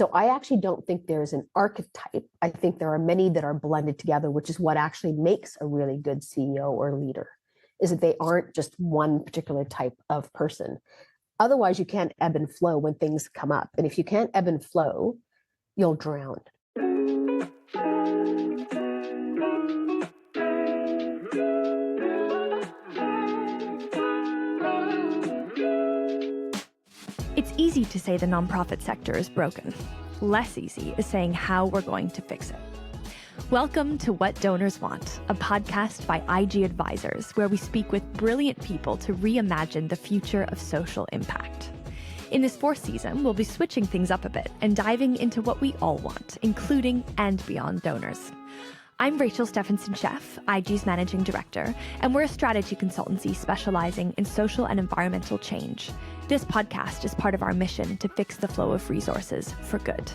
So I actually don't think there's an archetype. I think there are many that are blended together, which is what actually makes a really good CEO or leader, is that they aren't just one particular type of person. Otherwise, you can't ebb and flow when things come up. And if you can't ebb and flow, you'll drown. It's easy to say the nonprofit sector is broken. Less easy is saying how we're going to fix it. Welcome to What Donors Want, a podcast by IG Advisors, where we speak with brilliant people to reimagine the future of social impact. In this fourth season, we'll be switching things up a bit and diving into what we all want, including and beyond donors. I'm Rachel Stephenson-Sheff, IG's Managing Director, and we're a strategy consultancy specializing in social and environmental change. This podcast is part of our mission to fix the flow of resources for good.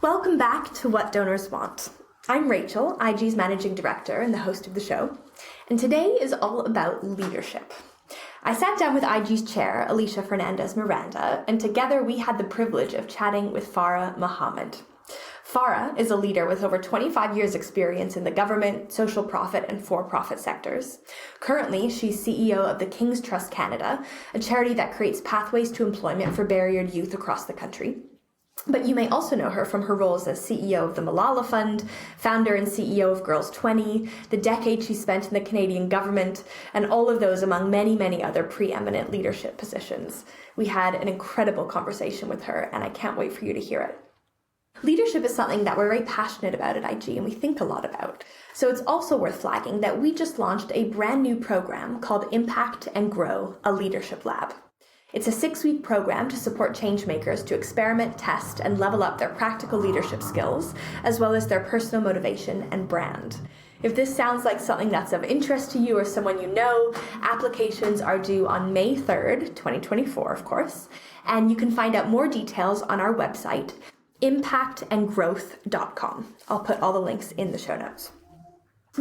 Welcome back to What Donors Want. I'm Rachel, IG's Managing Director and the host of the show, and today is all about leadership. I sat down with IG's chair, Alisha Fernandez-Miranda, and together we had the privilege of chatting with Farah Mohamed. Farah is a leader with over 25 years' experience in the government, social profit, and for-profit sectors. Currently, she's CEO of the King's Trust Canada, a charity that creates pathways to employment for barriered youth across the country. But you may also know her from her roles as CEO of the Malala Fund, founder and CEO of Girls 20, the decade she spent in the Canadian government, and all of those among many, many other preeminent leadership positions. We had an incredible conversation with her, and I can't wait for you to hear it. Leadership is something that we're very passionate about at IG and we think a lot about. So it's also worth flagging that we just launched a brand new program called Impact and Grow, a Leadership Lab. It's a 6-week program to support changemakers to experiment, test, and level up their practical leadership skills, as well as their personal motivation and brand. If this sounds like something that's of interest to you or someone you know, applications are due on May 3rd, 2024, of course, and you can find out more details on our website, impactandgrowth.com. I'll put all the links in the show notes.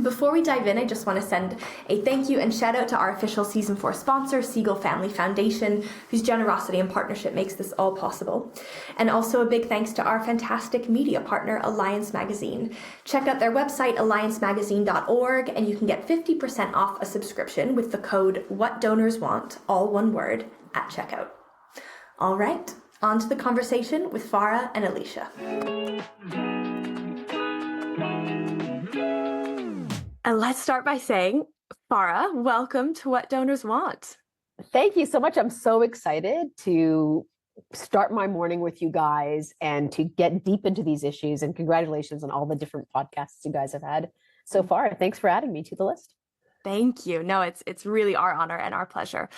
Before we dive in, I just want to send a thank you and shout out to our official Season 4 sponsor, Siegel Family Foundation, whose generosity and partnership makes this all possible. And also a big thanks to our fantastic media partner, Alliance Magazine. Check out their website, alliancemagazine.org, and you can get 50% off a subscription with the code WhatDonorsWant, all one word, at checkout. All right, on to the conversation with Farah and Alisha. And let's start by saying, Farah, welcome to What Donors Want. Thank you so much. I'm so excited to start my morning with you guys and to get deep into these issues. And congratulations on all the different podcasts you guys have had so far. Thanks for adding me to the list. Thank you. No, it's really our honor and our pleasure.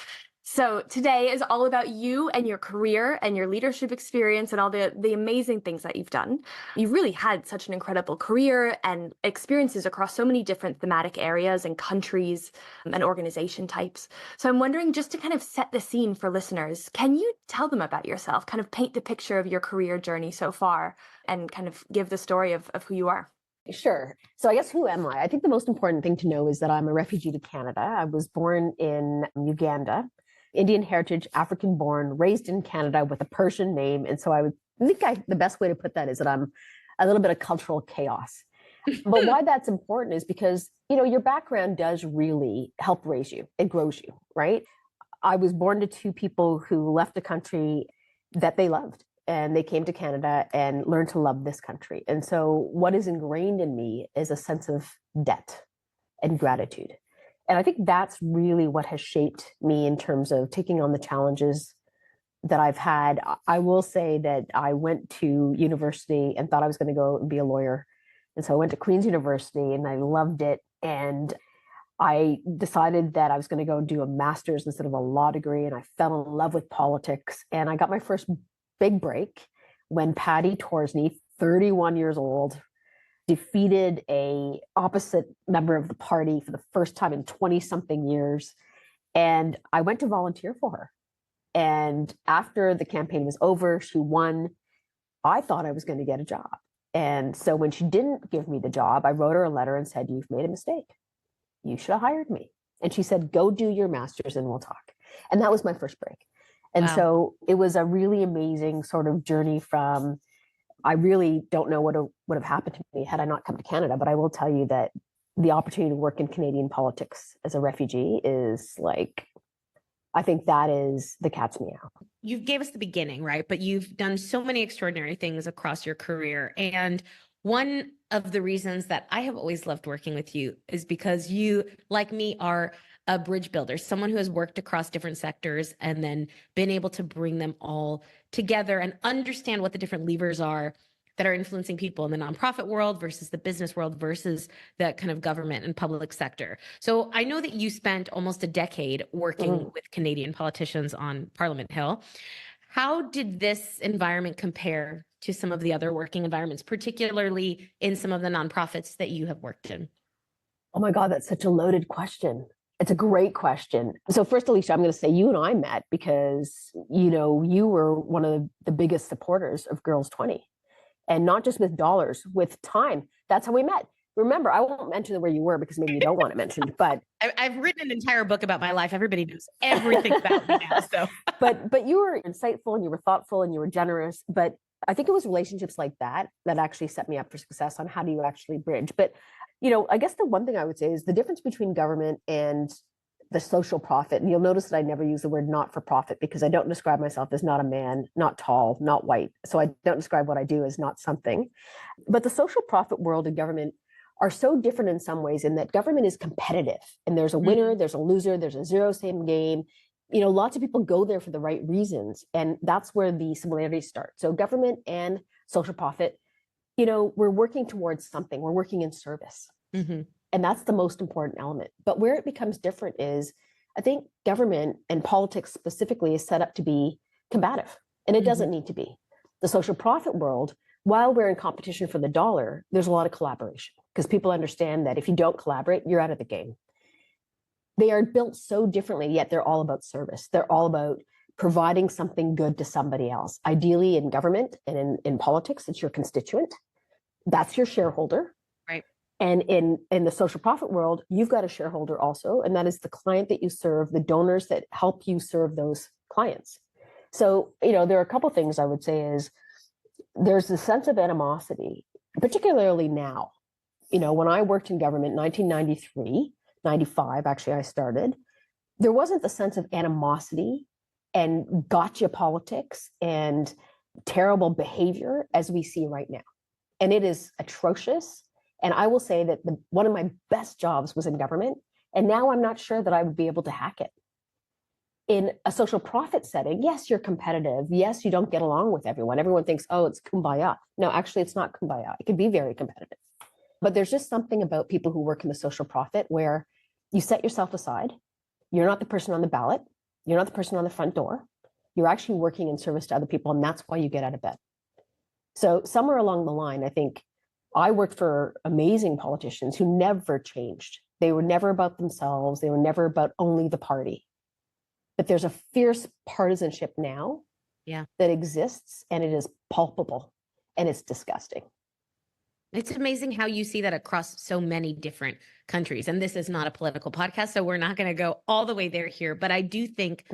So today is all about you and your career and your leadership experience and all the amazing things that you've done. You've really had such an incredible career and experiences across so many different thematic areas and countries and organization types. So I'm wondering, just to kind of set the scene for listeners, can you tell them about yourself, kind of paint the picture of your career journey so far and kind of give the story of who you are? Sure. So I guess, who am I? I think the most important thing to know is that I'm a refugee to Canada. I was born in Uganda. Indian heritage, African born, raised in Canada with a Persian name. And so the best way to put that is that I'm a little bit of cultural chaos. But why that's important is because, your background does really help raise you. It grows you, right? I was born to two people who left a country that they loved, and they came to Canada and learned to love this country. And so what is ingrained in me is a sense of debt and gratitude. And I think that's really what has shaped me in terms of taking on the challenges that I've had. I will say that I went to university and thought I was going to go and be a lawyer. And so I went to Queen's University and I loved it. And I decided that I was going to go do a master's instead of a law degree. And I fell in love with politics. And I got my first big break when Patty Torsney, 31 years old, defeated a opposite member of the party for the first time in 20-something years. And I went to volunteer for her. And after the campaign was over, she won. I thought I was going to get a job. And so when she didn't give me the job, I wrote her a letter and said, "You've made a mistake. You should have hired me." And she said, "Go do your master's and we'll talk." And that was my first break. And Wow. so it was a really amazing sort of journey from, I really don't know what would have happened to me had I not come to Canada, but I will tell you that the opportunity to work in Canadian politics as a refugee is like, I think that is the cat's meow. You gave us the beginning, right? But you've done so many extraordinary things across your career. And one of the reasons that I have always loved working with you is because you, like me, are a bridge builder, someone who has worked across different sectors and then been able to bring them all together and understand what the different levers are that are influencing people in the nonprofit world versus the business world versus the kind of government and public sector. So I know that you spent almost a decade working with Canadian politicians on Parliament Hill. How did this environment compare to some of the other working environments, particularly in some of the nonprofits that you have worked in? Oh my God, that's such a loaded question. It's a great question. So first, Alisha, I'm going to say you and I met because, you were one of the biggest supporters of Girls 20. And not just with dollars, with time. That's how we met. Remember, I won't mention where you were because maybe you don't want it mentioned, but I've written an entire book about my life. Everybody knows everything about me now. So, but you were insightful and you were thoughtful and you were generous. But I think it was relationships like that that actually set me up for success on how do you actually bridge. But I guess the one thing I would say is the difference between government and the social profit. And you'll notice that I never use the word not for profit because I don't describe myself as not a man, not tall, not white. So I don't describe what I do as not something. But the social profit world and government are so different in some ways in that government is competitive and there's a winner, there's a loser, there's a zero-sum game. Lots of people go there for the right reasons. And that's where the similarities start. So government and social profit, we're working towards something. We're working in service. mm-hmm. And that's the most important element. But where it becomes different is, I think government and politics specifically is set up to be combative, and it doesn't need to be. The social profit world, while we're in competition for the dollar, there's a lot of collaboration because people understand that if you don't collaborate, you're out of the game. They are built so differently, yet they're all about service. They're all about providing something good to somebody else. Ideally in government and in politics, it's your constituent. That's your shareholder. Right. And in the social profit world, you've got a shareholder also, and that is the client that you serve, the donors that help you serve those clients. So, there are a couple of things I would say is there's a sense of animosity, particularly now. When I worked in government, 1993, 95, actually, I started, there wasn't the sense of animosity and gotcha politics and terrible behavior as we see right now. And it is atrocious. And I will say that one of my best jobs was in government. And now I'm not sure that I would be able to hack it. In a social profit setting, yes, you're competitive. Yes, you don't get along with everyone. Everyone thinks, oh, it's kumbaya. No, actually, it's not kumbaya. It can be very competitive. But there's just something about people who work in the social profit where you set yourself aside. You're not the person on the ballot. You're not the person on the front door. You're actually working in service to other people. And that's why you get out of bed. So somewhere along the line, I think I worked for amazing politicians who never changed. They were never about themselves. They were never about only the party. But there's a fierce partisanship now that exists, and it is palpable, and it's disgusting. It's amazing how you see that across so many different countries. And this is not a political podcast, so we're not going to go all the way there here. But I do think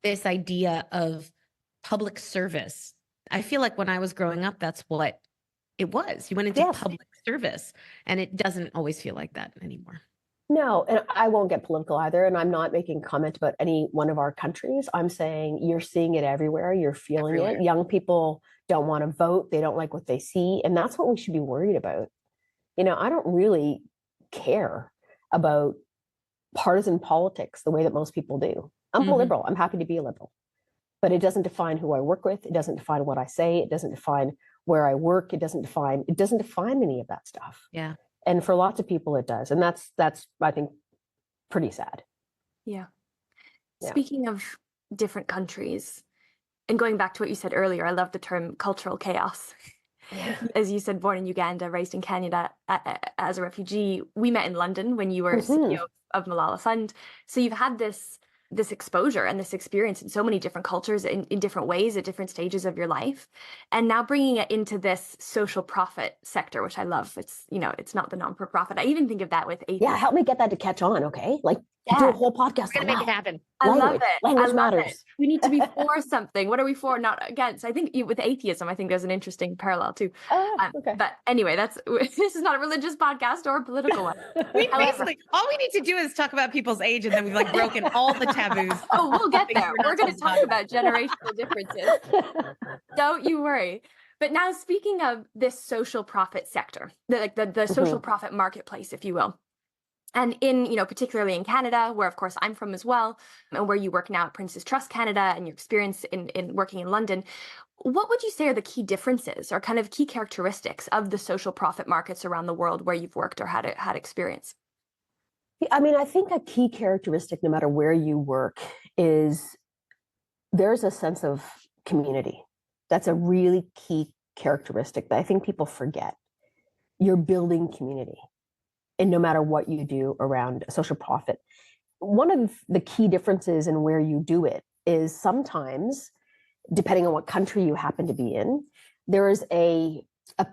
this idea of public service, I feel like when I was growing up, that's what it was. You went into public service, and it doesn't always feel like that anymore. No, and I won't get political either. And I'm not making a comment about any one of our countries. I'm saying you're seeing it everywhere. You're feeling it. Young people don't want to vote. They don't like what they see. And that's what we should be worried about. I don't really care about partisan politics the way that most people do. I'm a liberal. I'm happy to be a liberal. But it doesn't define who I work with. It doesn't define what I say. It doesn't define where I work. It doesn't define any of that stuff. Yeah. And for lots of people, it does. And that's I think, pretty sad. Yeah. Speaking of different countries, and going back to what you said earlier, I love the term cultural chaos. Yeah. As you said, born in Uganda, raised in Canada as a refugee. We met in London when you were CEO of Malala Fund. So you've had this exposure and this experience in so many different cultures in different ways at different stages of your life. And now bringing it into this social profit sector, which I love. It's, it's not the non-for-profit. I even think of that with atheism. Yeah, help me get that to catch on, okay? Like, Do a whole podcast We're on gonna make it that. happen. I love Language. it. Language I love matters. it. We need to be for something. What are we for? Not against. I think with atheism, I think there's an interesting parallel too. Okay. But anyway, this is not a religious podcast or a political one. We However- basically, all we need to do is talk about people's age, and then we've like broken all the taboos. Oh, we'll get Things there. we're not We're going to supposed to talk about generational differences. Don't you worry. But now, speaking of this social profit sector, the social profit marketplace, if you will, and in, particularly in Canada, where of course I'm from as well, and where you work now at Prince's Trust Canada and your experience in working in London, what would you say are the key differences or kind of key characteristics of the social profit markets around the world where you've worked or had experience? I mean, I think a key characteristic, no matter where you work, is there's a sense of community. That's a really key characteristic that I think people forget. You're building community. And no matter what you do around social profit, one of the key differences in where you do it is sometimes, depending on what country you happen to be in, there is a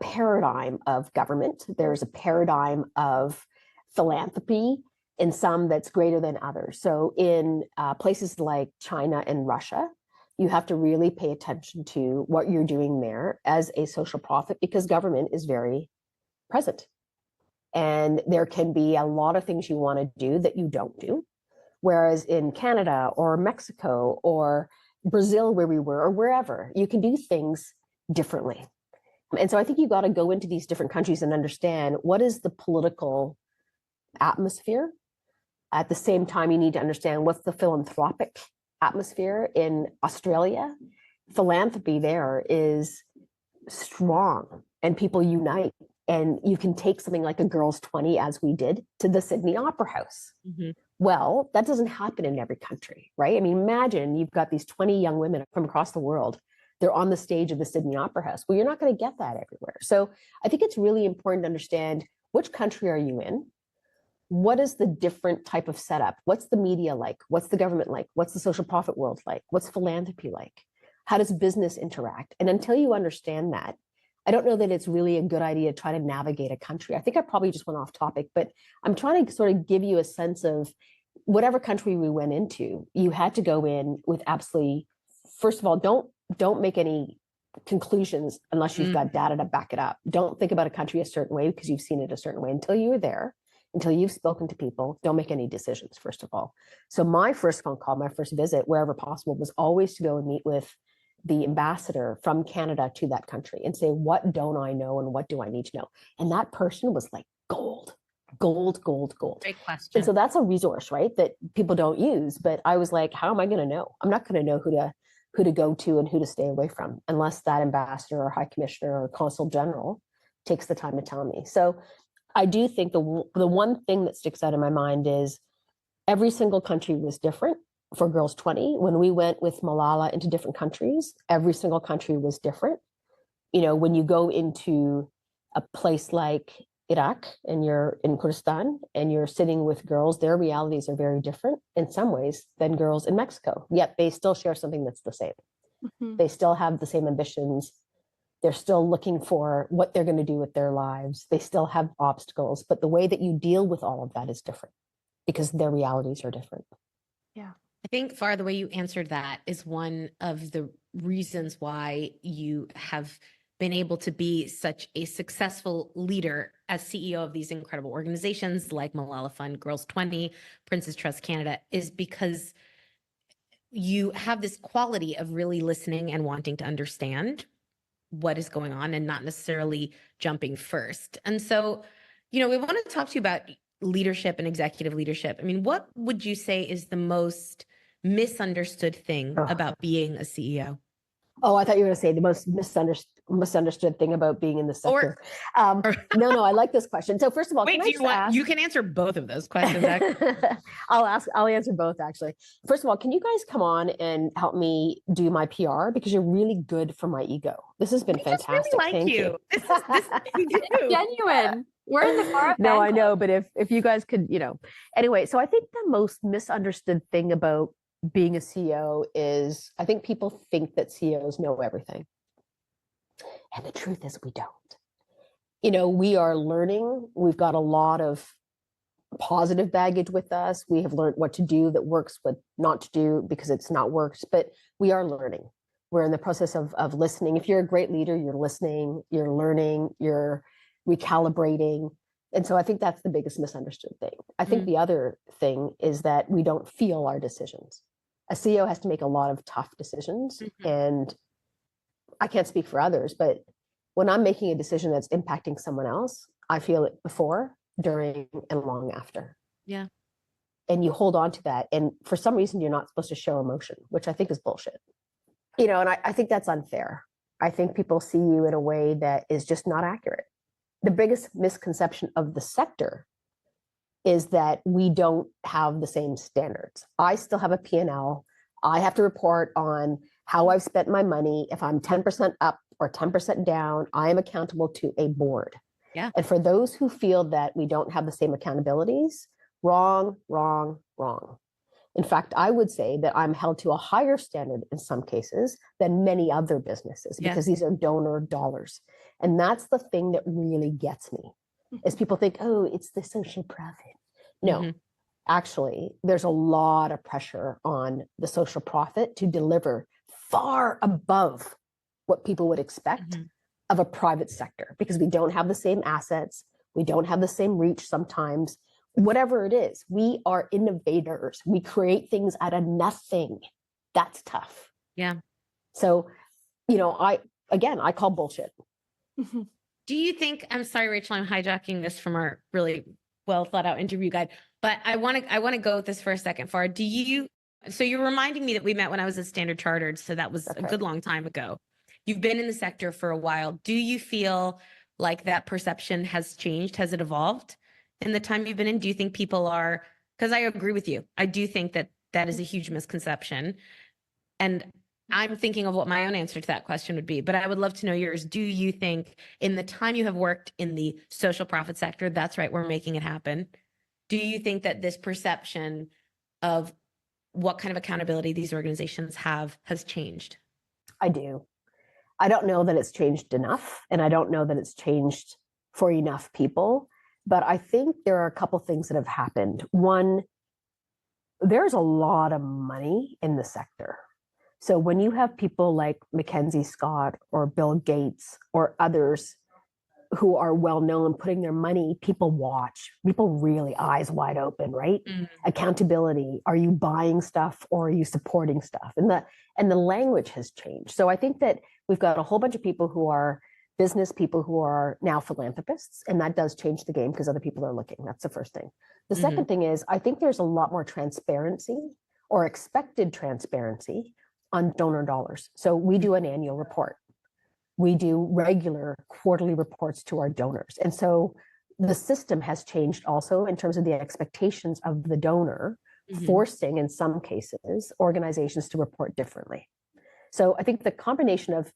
paradigm of government. There's a paradigm of philanthropy in some that's greater than others. So in places like China and Russia, you have to really pay attention to what you're doing there as a social profit because government is very present. And there can be a lot of things you want to do that you don't do. Whereas in Canada or Mexico or Brazil, where we were, or wherever, you can do things differently. And so I think you've got to go into these different countries and understand what is the political atmosphere. At the same time, you need to understand what's the philanthropic atmosphere in Australia. Philanthropy there is strong and people unite. And you can take something like a Girls 20, as we did, to the Sydney Opera House. Mm-hmm. Well, that doesn't happen in every country, right? I mean, imagine you've got these 20 young women from across the world. They're on the stage of the Sydney Opera House. Well, you're not going to get that everywhere. So I think it's really important to understand which country are you in? What is the different type of setup? What's the media like? What's the government like? What's the social profit world like? What's philanthropy like? How does business interact? And until you understand that, I don't know that it's really a good idea to try to navigate a country. I think I probably just went off topic, but I'm trying to sort of give you a sense of whatever country we went into, you had to go in with absolutely, first of all, don't make any conclusions unless you've got data to back it up. Don't think about a country a certain way because you've seen it a certain way until you were there, until you've spoken to people. Don't make any decisions, first of all. So my first phone call, my first visit, wherever possible, was always to go and meet with the ambassador from Canada to that country and say, what don't I know and what do I need to know? And that person was like gold. Great question. And so that's a resource, right, that people don't use. But I was like, how am I going to know? I'm not going to know who to go to and who to stay away from unless that ambassador or high commissioner or consul general takes the time to tell me. So I do think the one thing that sticks out in my mind is every single country was different. For Girls 20, when we went with Malala into different countries, every single country was different. You know, when you go into a place like Iraq and you're in Kurdistan and you're sitting with girls, their realities are very different in some ways than girls in Mexico, yet they still share something that's the same. Mm-hmm. They still have the same ambitions. They're still looking for what they're going to do with their lives. They still have obstacles, but the way that you deal with all of that is different because their realities are different. Yeah. I think, Farah, the way you answered that is one of the reasons why you have been able to be such a successful leader as CEO of these incredible organizations like Malala Fund, Girls 20, Prince's Trust Canada, is because you have this quality of really listening and wanting to understand what is going on and not necessarily jumping first. And so, we want to talk to you about leadership and executive leadership. I mean, what would you say is the most misunderstood thing about being a CEO? Oh, I thought you were going to say the most misunderstood thing about being in the sector. No, I like this question. So first of all, wait, you can answer both of those questions. I'll answer both actually. First of all, can you guys come on and help me do my PR because you're really good for my ego. This has been fantastic. Just really Thank you. This is genuine. We're in the far No, I know, but if you guys could, anyway. So I think the most misunderstood thing about being a CEO is I think people think that CEOs know everything. And the truth is we don't. We are learning. We've got a lot of positive baggage with us. We have learned what to do that works, what not to do because it's not worked, but we are learning. We're in the process of listening. If you're a great leader, you're listening, you're learning, you're recalibrating. And so I think that's the biggest misunderstood thing. I think the other thing is that we don't feel our decisions. A CEO has to make a lot of tough decisions. And I can't speak for others, but when I'm making a decision that's impacting someone else, I feel it before, during, and long after. Yeah. And you hold on to that. And for some reason, you're not supposed to show emotion, which I think is bullshit. And I think that's unfair. I think people see you in a way that is just not accurate. The biggest misconception of the sector is that we don't have the same standards. I still have a P&L. I have to report on how I've spent my money. If I'm 10% up or 10% down, I am accountable to a board. Yeah. And for those who feel that we don't have the same accountabilities, wrong, wrong, wrong. In fact, I would say that I'm held to a higher standard in some cases than many other businesses because these are donor dollars. And that's the thing that really gets me is people think, oh, it's the social profit. No, actually, there's a lot of pressure on the social profit to deliver far above what people would expect of a private sector because we don't have the same assets. We don't have the same reach sometimes. Whatever it is, we are innovators. We create things out of nothing. That's tough. Yeah. So, I call bullshit. Do you think, I'm sorry, Rachel, I'm hijacking this from our really well thought out interview guide, but I want to go with this for a second, Farah. So you're reminding me that we met when I was at Standard Chartered. So that was a good long time ago. You've been in the sector for a while. Do you feel like that perception has changed? Has it evolved in the time you've been in? Do you think people are, because I agree with you. I do think that that is a huge misconception. And I'm thinking of what my own answer to that question would be, but I would love to know yours. Do you think in the time you have worked in the social profit sector, that's right, we're making it happen. Do you think that this perception of what kind of accountability these organizations have has changed? I do. I don't know that it's changed enough, and I don't know that it's changed for enough people, but I think there are a couple things that have happened. One, there's a lot of money in the sector. So when you have people like Mackenzie Scott or Bill Gates or others who are well known putting their money, people watch, people really eyes wide open, right? Accountability. Are you buying stuff or are you supporting stuff? And the language has changed. So I think that we've got a whole bunch of people who are business people who are now philanthropists, and that does change the game because other people are looking. That's the first thing. The second thing is I think there's a lot more transparency or expected transparency on donor dollars. So we do an annual report. We do regular quarterly reports to our donors. And so the system has changed also in terms of the expectations of the donor, forcing in some cases organizations to report differently. So I think the combination of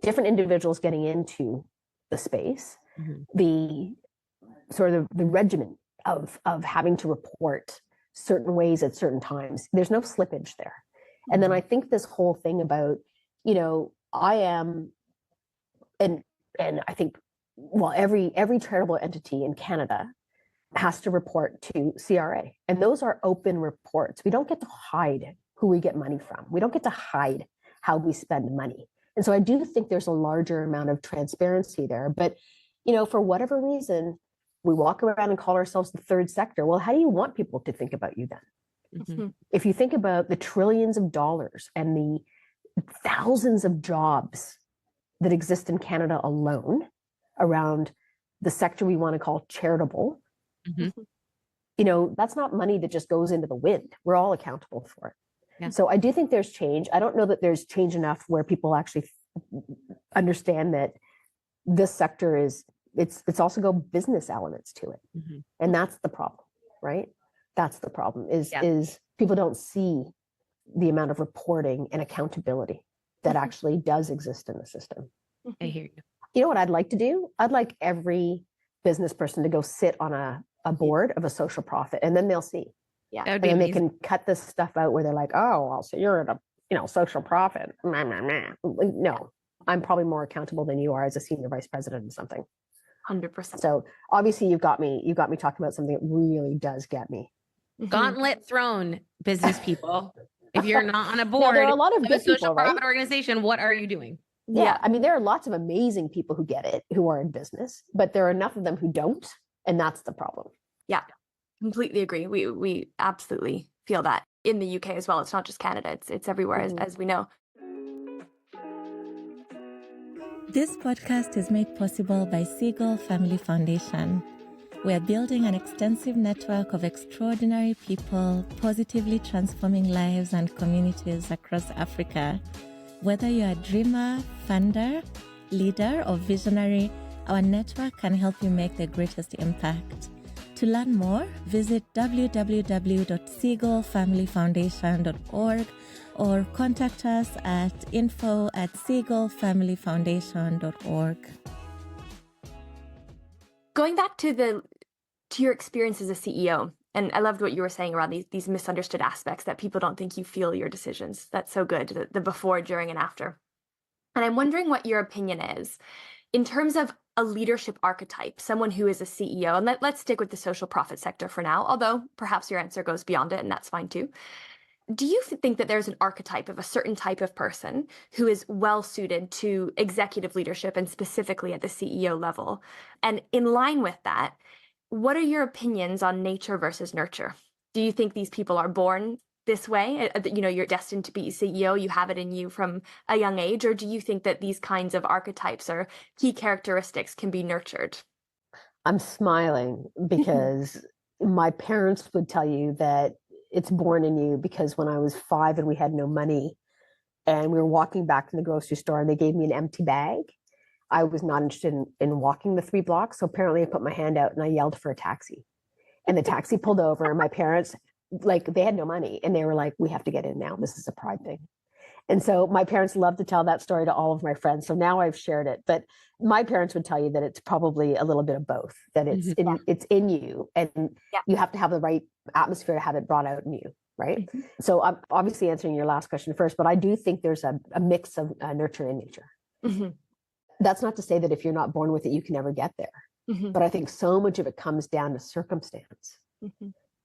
different individuals getting into the space, the sort of the regimen of having to report certain ways at certain times, there's no slippage there. And then I think this whole thing about, I am, and I think, well, every charitable entity in Canada has to report to CRA. And those are open reports. We don't get to hide who we get money from. We don't get to hide how we spend money. And so I do think there's a larger amount of transparency there. But, for whatever reason, we walk around and call ourselves the third sector. Well, how do you want people to think about you then? If you think about the trillions of dollars and the thousands of jobs that exist in Canada alone around the sector we want to call charitable, that's not money that just goes into the wind. We're all accountable for it. Yeah. So I do think there's change. I don't know that there's change enough where people actually understand that this sector it's also got business elements to it. And that's the problem, right? That's the problem is people don't see the amount of reporting and accountability that actually does exist in the system. I hear you. You know what I'd like to do? I'd like every business person to go sit on a board of a social profit, and then they'll see. Yeah. And then they can cut this stuff out where they're like, oh, well, so you're at a social profit. No, I'm probably more accountable than you are as a senior vice president of something. 100%. So obviously you got me talking about something that really does get me. Gauntlet thrown, business people. If you're not on a Now, board there are a lot of of a good social people, right? profit organization, what are you doing? Yeah. I mean, there are lots of amazing people who get it, who are in business, but there are enough of them who don't. And that's the problem. Yeah, completely agree. We absolutely feel that in the UK as well. It's not just Canada, it's everywhere, as we know. This podcast is made possible by Seagull Family Foundation. We are building an extensive network of extraordinary people, positively transforming lives and communities across Africa. Whether you're a dreamer, funder, leader, or visionary, our network can help you make the greatest impact. To learn more, visit www.seagullfamilyfoundation.org or contact us at info@seagullfamilyfoundation.org. Going back to your experience as a CEO, and I loved what you were saying around these misunderstood aspects that people don't think you feel your decisions. That's so good, the before, during, and after. And I'm wondering what your opinion is in terms of a leadership archetype, someone who is a CEO, and let's stick with the social profit sector for now, although perhaps your answer goes beyond it, and that's fine too. Do you think that there's an archetype of a certain type of person who is well suited to executive leadership and specifically at the CEO level? And in line with that, what are your opinions on nature versus nurture? Do you think these people are born this way? You're destined to be CEO, you have it in you from a young age, or do you think that these kinds of archetypes or key characteristics can be nurtured? I'm smiling because my parents would tell you that it's born in you, because when I was 5 and we had no money and we were walking back from the grocery store and they gave me an empty bag, I was not interested in walking the 3 blocks. So apparently I put my hand out and I yelled for a taxi, and the taxi pulled over, and my parents, they had no money, and they were like, we have to get in now. This is a pride thing. And so my parents love to tell that story to all of my friends. So now I've shared it, but my parents would tell you that it's probably a little bit of both, that it's in you, and you have to have the right atmosphere to have it brought out in you. Right. So I'm obviously answering your last question first, but I do think there's a mix of nurture and nature. That's not to say that if you're not born with it, you can never get there. But I think so much of it comes down to circumstance.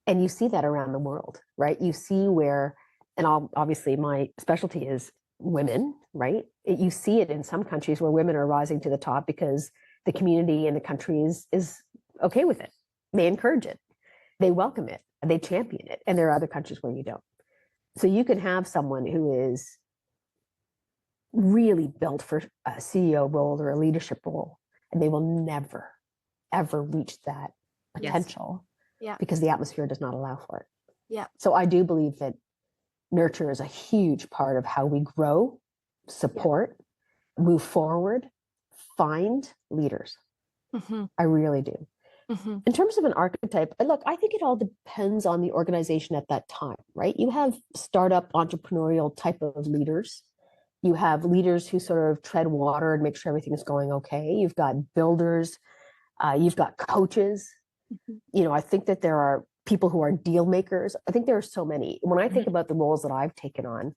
And you see that around the world, right? You see where, and obviously my specialty is women, right? You see it in some countries where women are rising to the top because the community and the country is okay with it. They encourage it. They welcome it. They champion it. And there are other countries where you don't. So you can have someone who is really built for a CEO role or a leadership role, and they will never, ever reach that potential because the atmosphere does not allow for it. So I do believe that nurture is a huge part of how we grow, support, move forward, find leaders. I really do. In terms of an archetype, look, I think it all depends on the organization at that time, right? You have startup entrepreneurial type of leaders. You have leaders who sort of tread water and make sure everything is going okay. You've got builders. You've got coaches. I think that there are people who are deal makers. I think there are so many. When I think about the roles that I've taken on,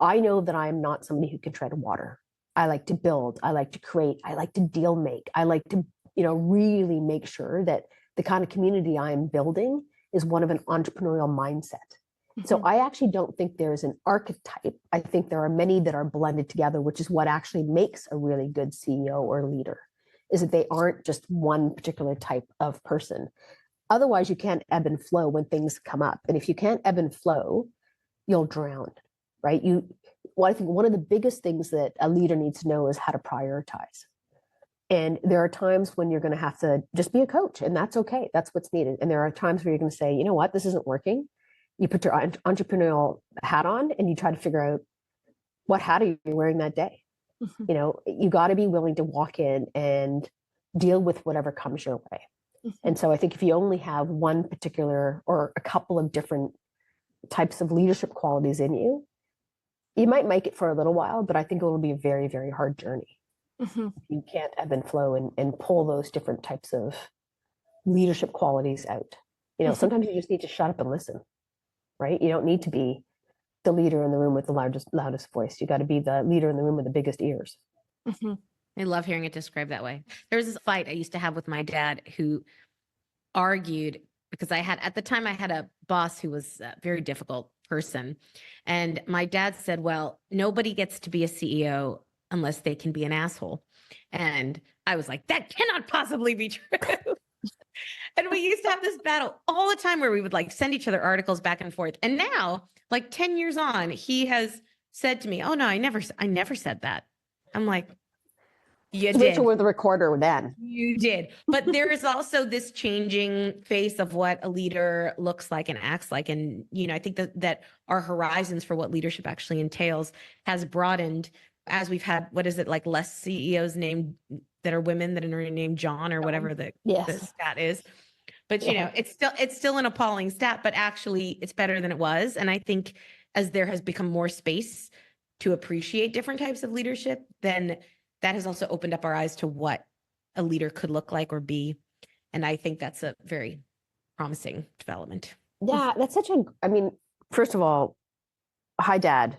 I know that I'm not somebody who can tread water. I like to build. I like to create. I like to deal make. I like to, really make sure that the kind of community I am building is one of an entrepreneurial mindset. So I actually don't think there's an archetype. I think there are many that are blended together, which is what actually makes a really good CEO or leader, is that they aren't just one particular type of person. Otherwise, you can't ebb and flow when things come up. And if you can't ebb and flow, you'll drown, right? I think one of the biggest things that a leader needs to know is how to prioritize. And there are times when you're going to have to just be a coach, and that's okay. That's what's needed. And there are times where you're going to say, you know what, this isn't working. You put your entrepreneurial hat on and you try to figure out what hat are you wearing that day. You got to be willing to walk in and deal with whatever comes your way. And so I think if you only have one particular or a couple of different types of leadership qualities in you, you might make it for a little while, but I think it will be a very, very hard journey. You can't ebb and flow and pull those different types of leadership qualities out. Sometimes you just need to shut up and listen, right? You don't need to be the leader in the room with the loudest voice. You got to be the leader in the room with the biggest ears. I love hearing it described that way. There was this fight I used to have with my dad who argued because at the time I had a boss who was a very difficult person. And my dad said, well, nobody gets to be a CEO unless they can be an asshole. And I was like, that cannot possibly be true. And we used to have this battle all the time where we would like send each other articles back and forth. And now, like 10 years on, he has said to me, oh no, I never said that. I'm like, you did. Rachel with the recorder then. You did. But there is also this changing face of what a leader looks like and acts like. And, I think that our horizons for what leadership actually entails has broadened as we've had, what is it, like less CEOs named that are women that are named John or whatever the stat is. But, it's still an appalling stat, but actually it's better than it was. And I think as there has become more space to appreciate different types of leadership, then that has also opened up our eyes to what a leader could look like or be. And I think that's a very promising development. Yeah, that's first of all, hi, Dad.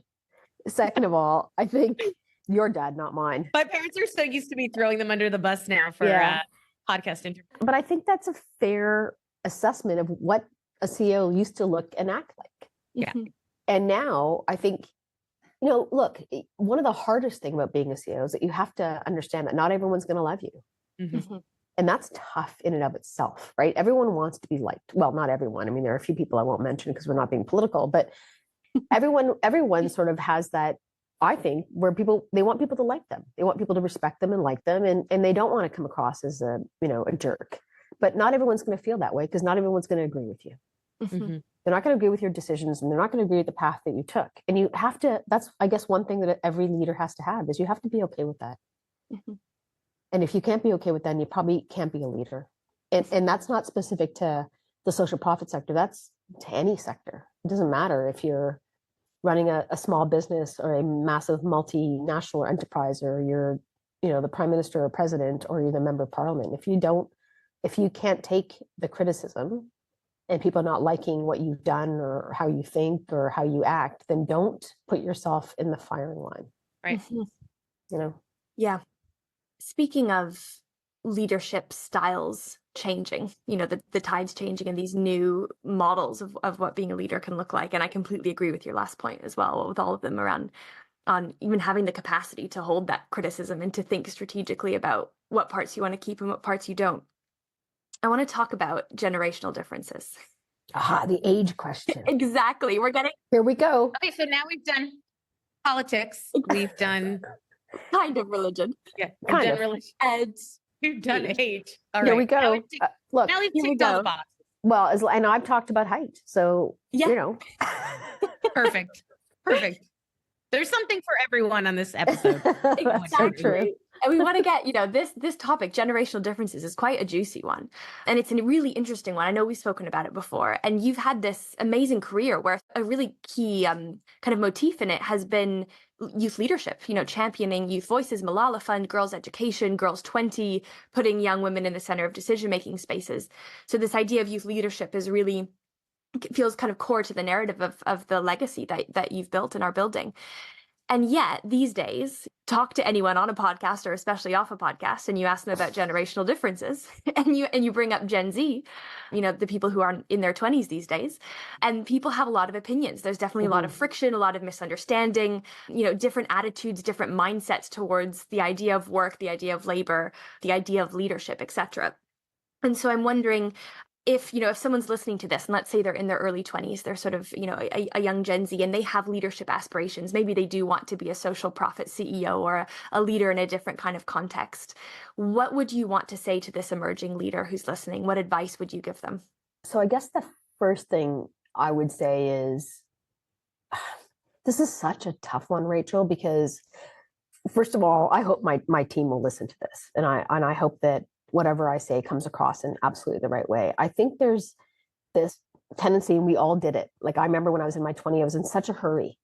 Second of all, I think your dad, not mine. My parents are so used to me throwing them under the bus now for podcast interviews. But I think that's a fair assessment of what a CEO used to look and act like. Yeah. And now I think, look, one of the hardest things about being a CEO is that you have to understand that not everyone's going to love you. Mm-hmm. And that's tough in and of itself, right? Everyone wants to be liked. Well, not everyone. I mean, there are a few people I won't mention because we're not being political, but everyone sort of has that, I think, where they want people to like them. They want people to respect them and like them. And they don't want to come across as a jerk. But not everyone's going to feel that way because not everyone's going to agree with you. Mm-hmm. They're not going to agree with your decisions and they're not going to agree with the path that you took. And you have to, that's, I guess, one thing that every leader has to have is you have to be okay with that. Mm-hmm. And if you can't be okay with that, then you probably can't be a leader. And that's not specific to the social profit sector. That's to any sector. It doesn't matter if you're running a small business or a massive multinational enterprise, or you're, the prime minister or president, or you're the member of parliament. If you can't take the criticism and people not liking what you've done or how you think or how you act, then don't put yourself in the firing line. Right. Yeah. Speaking of leadership styles changing, the tides changing and these new models of what being a leader can look like. And I completely agree with your last point as well, with all of them around on even having the capacity to hold that criticism and to think strategically about what parts you want to keep and what parts you don't. I want to talk about generational differences. The age question. Exactly. Here we go. Okay, so now we've done politics. We've done kind of religion. Yeah, we've done religion. And we've done age. All Here right. we go. Look, now we've here we ticked all go. the boxes. Well, and I've talked about height, so Perfect. There's something for everyone on this episode. Exactly. And we want to get, this topic, generational differences, is quite a juicy one. And it's a really interesting one. I know we've spoken about it before. And you've had this amazing career where a really key kind of motif in it has been youth leadership, championing youth voices, Malala Fund, girls' education, Girls 20, putting young women in the center of decision-making spaces. So this idea of youth leadership is really feels kind of core to the narrative of the legacy that you've built and are building. And yet these days, talk to anyone on a podcast or especially off a podcast, and you ask them about generational differences, and you bring up Gen Z, the people who are in their 20s these days, and people have a lot of opinions. There's definitely a lot of friction, a lot of misunderstanding, different attitudes, different mindsets towards the idea of work, the idea of labor, the idea of leadership, etc. And so I'm wondering, if someone's listening to this, and let's say they're in their early 20s, they're sort of, a young Gen Z, and they have leadership aspirations. Maybe they do want to be a social profit CEO or a leader in a different kind of context. What would you want to say to this emerging leader who's listening? What advice would you give them? So I guess the first thing I would say is, this is such a tough one, Rachel, because first of all, I hope my team will listen to this. And I hope that whatever I say comes across in absolutely the right way. I think there's this tendency, and we all did it. Like, I remember when I was in my 20s, I was in such a hurry.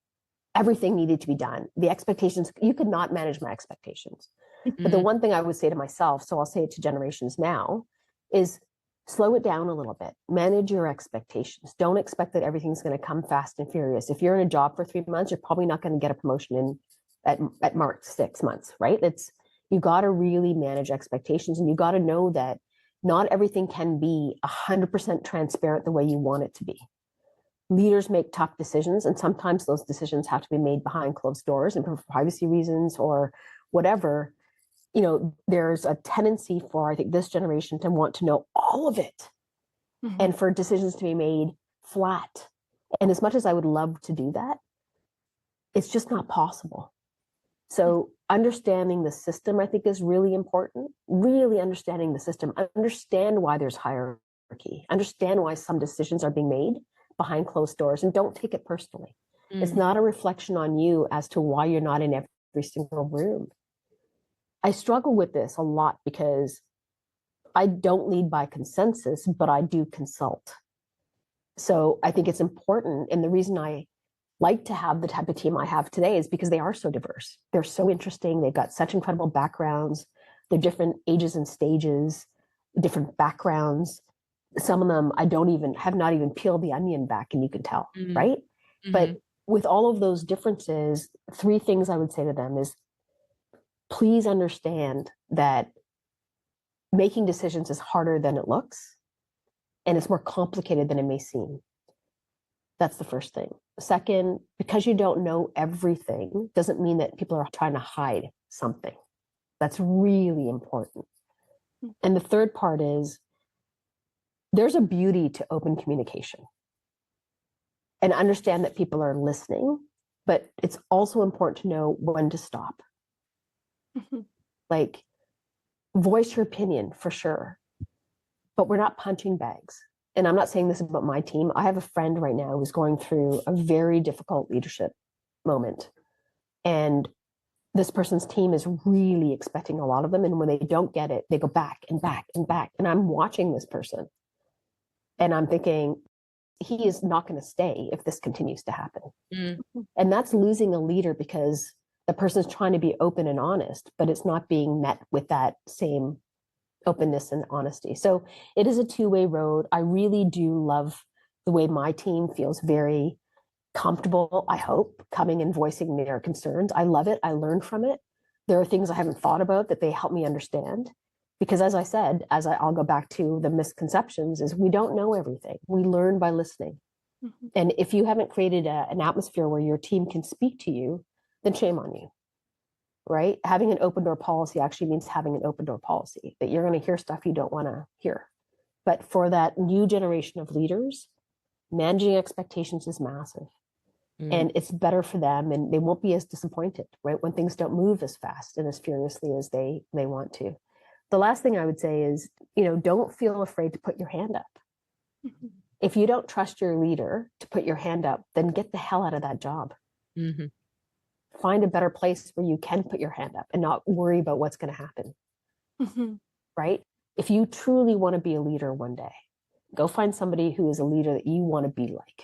Everything needed to be done. The expectations, you could not manage my expectations. Mm-hmm. But the one thing I would say to myself, so I'll say it to generations now, is slow it down a little bit. Manage your expectations. Don't expect that everything's going to come fast and furious. If you're in a job for 3 months, you're probably not going to get a promotion at March 6 months, right? You got to really manage expectations, and you got to know that not everything can be 100% transparent the way you want it to be. Leaders make tough decisions, and sometimes those decisions have to be made behind closed doors and for privacy reasons or whatever. You know, there's a tendency for, I think, this generation to want to know all of it, and for decisions to be made flat. And as much as I would love to do that, it's just not possible. So understanding the system, I think, is really important. Really understanding the system, understand why there's hierarchy, understand why some decisions are being made behind closed doors, and don't take it personally. It's not a reflection on you as to why you're not in every single room. I struggle with this a lot because I don't lead by consensus, but I do consult. So I think it's important. And the reason I like to have the type of team I have today is because they are so diverse. They're so interesting. They've got such incredible backgrounds. They're different ages and stages, different backgrounds. Some of them have not even peeled the onion back, and you can tell, right? But with all of those differences, 3 things I would say to them is, please understand that making decisions is harder than it looks, and it's more complicated than it may seem. That's the first thing. Second, because you don't know everything doesn't mean that people are trying to hide something. That's really important. And the third part is, there's a beauty to open communication, and understand that people are listening, but it's also important to know when to stop. Like, voice your opinion for sure, but we're not punching bags. And I'm not saying this about my team. I have a friend right now who's going through a very difficult leadership moment. And this person's team is really expecting a lot of them. And when they don't get it, they go back and back and back. And I'm watching this person, and I'm thinking, he is not going to stay if this continues to happen. And that's losing a leader, because the person's trying to be open and honest, but it's not being met with that same openness and honesty. So it is a two-way road. I really do love the way my team feels very comfortable, I hope, coming and voicing their concerns. I love it. I learn from it. There are things I haven't thought about that they help me understand. Because as I said, I'll go back to the misconceptions, is we don't know everything. We learn by listening. And if you haven't created an atmosphere where your team can speak to you, then shame on you, right? Having an open door policy actually means having an open door policy, that you're going to hear stuff you don't want to hear. But for that new generation of leaders, managing expectations is massive. And it's better for them, and they won't be as disappointed, right, when things don't move as fast and as furiously as they want to. The last thing I would say is, don't feel afraid to put your hand up. If you don't trust your leader to put your hand up, then get the hell out of that job. Find a better place where you can put your hand up and not worry about what's going to happen. Right? If you truly want to be a leader one day, go find somebody who is a leader that you want to be like.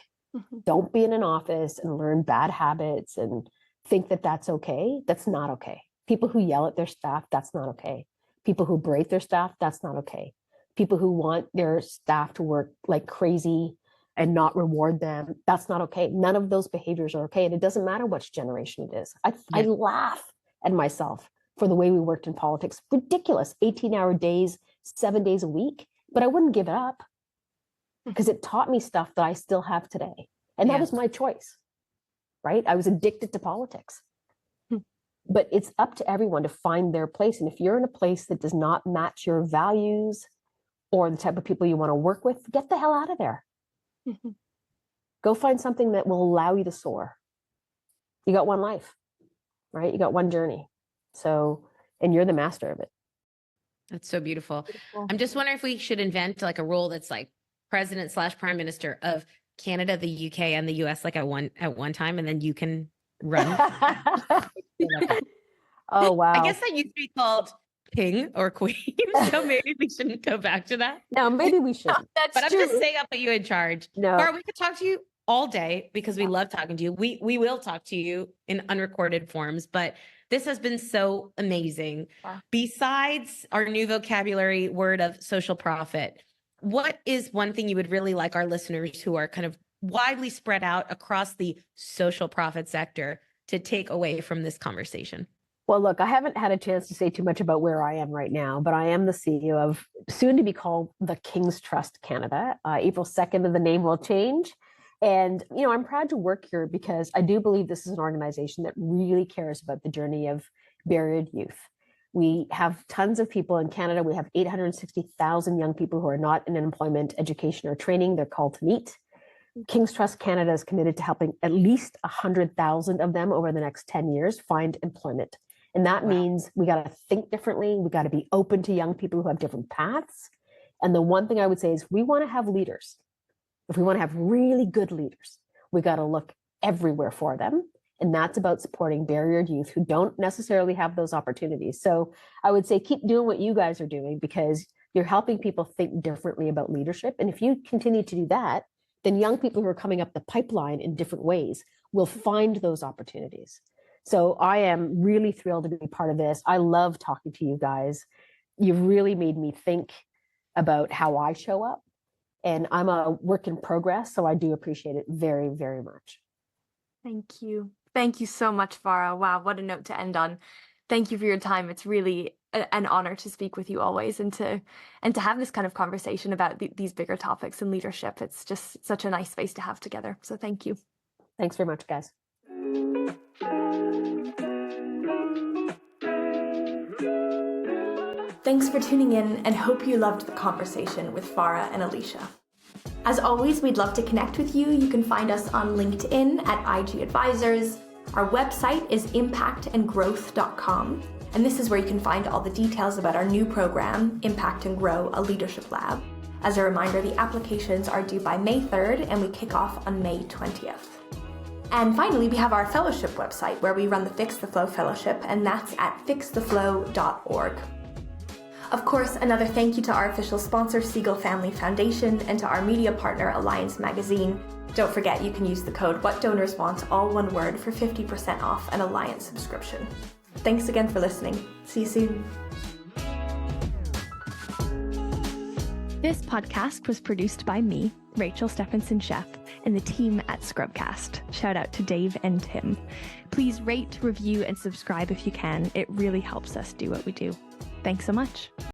Don't be in an office and learn bad habits and think that that's okay. That's not okay. People who yell at their staff, that's not okay. People who berate their staff, that's not okay. People who want their staff to work like crazy and not reward them, that's not okay. None of those behaviors are okay. And it doesn't matter which generation it is. I laugh at myself for the way we worked in politics. Ridiculous. 18-hour days, 7 days a week. But I wouldn't give it up, because it taught me stuff that I still have today. And that was my choice, right? I was addicted to politics. But it's up to everyone to find their place. And if you're in a place that does not match your values or the type of people you want to work with, get the hell out of there. Go find something that will allow you to soar. You got one life, right? You got one journey. So, and you're the master of it. That's so beautiful. I'm just wondering if we should invent like a role that's like president/prime minister of Canada, the UK, and the US, like at one time, and then you can run. Oh, wow. I guess that used to be called king or queen, so maybe we shouldn't go back to that. No, maybe we should. That's But true. I'm just saying I'll put you in charge. No. Farah, we could talk to you all day because we love talking to you. We will talk to you in unrecorded forms, but this has been so amazing. Wow. Besides our new vocabulary word of social profit, what is one thing you would really like our listeners who are kind of widely spread out across the social profit sector to take away from this conversation? Well, look, I haven't had a chance to say too much about where I am right now, but I am the CEO of soon to be called the King's Trust Canada. April 2nd, the name will change. And, I'm proud to work here because I do believe this is an organization that really cares about the journey of barriered youth. We have tons of people in Canada. We have 860,000 young people who are not in employment, education, or training. They're called to meet. King's Trust Canada is committed to helping at least 100,000 of them over the next 10 years find employment. And that means we got to think differently. We got to be open to young people who have different paths. And the one thing I would say is we want to have leaders. If we want to have really good leaders, we got to look everywhere for them. And that's about supporting barriered youth who don't necessarily have those opportunities. So I would say keep doing what you guys are doing because you're helping people think differently about leadership. And if you continue to do that, then young people who are coming up the pipeline in different ways will find those opportunities. So I am really thrilled to be part of this. I love talking to you guys. You've really made me think about how I show up. And I'm a work in progress, so I do appreciate it very, very much. Thank you. Thank you so much, Farah. Wow, what a note to end on. Thank you for your time. It's really an honor to speak with you always and to have this kind of conversation about these bigger topics and leadership. It's just such a nice space to have together. So thank you. Thanks very much, guys. Thanks for tuning in and hope you loved the conversation with Farah and Alisha. As always, we'd love to connect with you. You can find us on LinkedIn at IG Advisors. Our website is impactandgrowth.com. And this is where you can find all the details about our new program, Impact and Grow, a Leadership Lab. As a reminder, the applications are due by May 3rd and we kick off on May 20th. And finally, we have our fellowship website where we run the Fix the Flow Fellowship, and that's at fixtheflow.org. Of course, another thank you to our official sponsor, Siegel Family Foundation, and to our media partner, Alliance Magazine. Don't forget, you can use the code WhatDonorsWant, all one word, for 50% off an Alliance subscription. Thanks again for listening. See you soon. This podcast was produced by me, Rachel Stephenson-Sheff, and the team at Scrubcast. Shout out to Dave and Tim. Please rate, review, and subscribe if you can. It really helps us do what we do. Thanks so much.